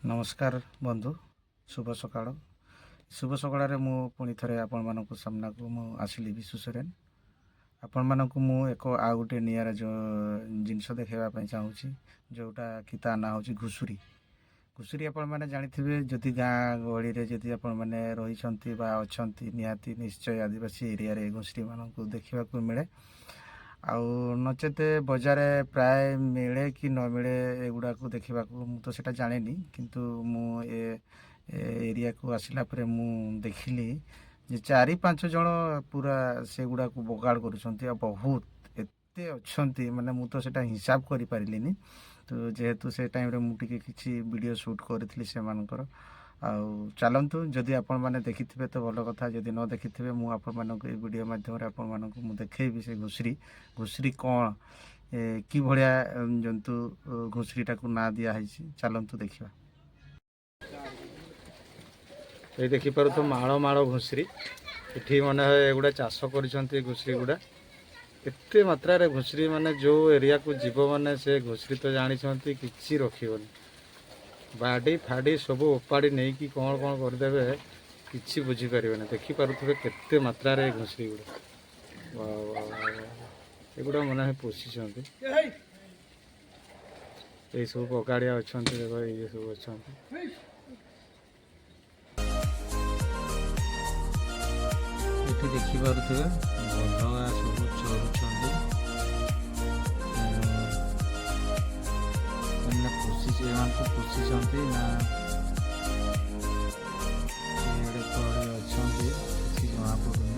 नमस्कार बंधु शुभ सकाळ शुभ सकाळ मु पुणी थे आपण मानक सामना को मु आसिली विशु सोरेन आपण मानक मु एक आ गोटे नियारा जो जिनस देखा चाहूँगी जोटा कि ता ना हूँ घुषुरी घुषुरी आपण मैंने जानी जदि गाँ गहली जदि आपण मैंने रही अच्छा निहाती निश्चय आदिवासी एरिया रे घुषुरी मानक देखा मिले आउ नचेत बजार प्राय मिले कि न मिले एगुड़ा को देखा मु तो सेटा जाने किंतु मु एरिया को आसला परे मु देखिली जे 4-5 जन पूरा से गुड़ा को बगाड़ करुँच बहुत एते अच्छी माने मु तो सेटा हिसाब करि पारिलिनी तो जेहेतु से टाइम रे मु टिके किछि वीडियो शूट करथिली से मानकर आउ चलतु जदि आपण मैंने देखिथे तो भल कथा जदि न देखिथे मु आपण मानक ए वीडियो माध्यम आपण मानक मु देखैबी से घुषुरी घुषुरी कौन कि भलिया जंतु घुषुरीटा को ना दिया है चलतु देखा ये देखिपार तो माड़ माड़ घुषुरी ये मन एगुड़ा चाष कर घुषुरी गुड़ा एते मात्रा घुषुरी माने जो एरिया को जीव माने से घुषुरी तो जानी कि रखिबनी बाड़ी फाड़ी सब ओपाड़ी नहीं कि कौन कौन करदे कि बुझीपारे देखिपे केते मात्रा घुषुरी गुड़ा एगुड़ा मन पोषि ये सब बगाड़िया अच्छा ये सब अच्छा ये देखिपे भलगा सब चलुँच पोषिंट ना अच्छा किसी जना पड़ूनी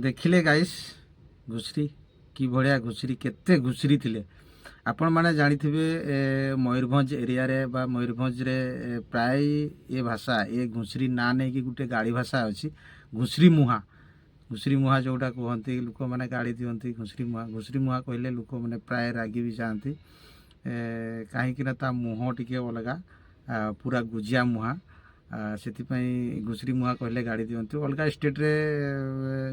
देखिले गाइस घुषुरी कि भाया घुषुरी केते घुषुरी थिले आपण माने जानिथिबे मयूरभंज एरिया रे बा मयूरभंज रे प्राय ये भाषा ये घुषुरी ना नहीं कि गुटे गाड़ी भाषा अच्छी घुषुरी मुहा जोटा कहते लोक मैंने गाड़ी दिखती घुषुरी मुहा कहले लोक मैंने प्राय रागी भी जाती कहीं ता मुह टिके अलगा पूरा गुजिया मुहा से घुषुरी मुहा कहले गाड़ी दिंतु अलग स्टेट रे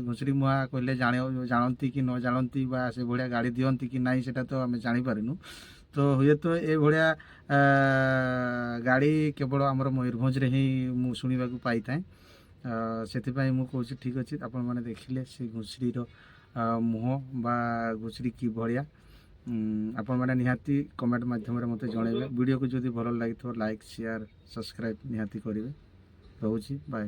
घुषुरी मुहा कहले जानती कि न जानती बा से भाया गाड़ी दिंती कि नहीं सेटा तो आम जानीपारूँ तो हुए तो ये भाया गाड़ी केवल आमर मयूरभंज रे ही मु शुणा पाई थाए से कहूँ ठीक अच्छे आपण मैंने देखिले से घुषुरी मुह बा घुषुरी कि भाया आपण मैंने निहाती कमेंट माध्यम मत जनइबे वीडियो को जदि भल लगी लाइक शेयर सब्सक्राइब निहाती करेंगे रोची बाय।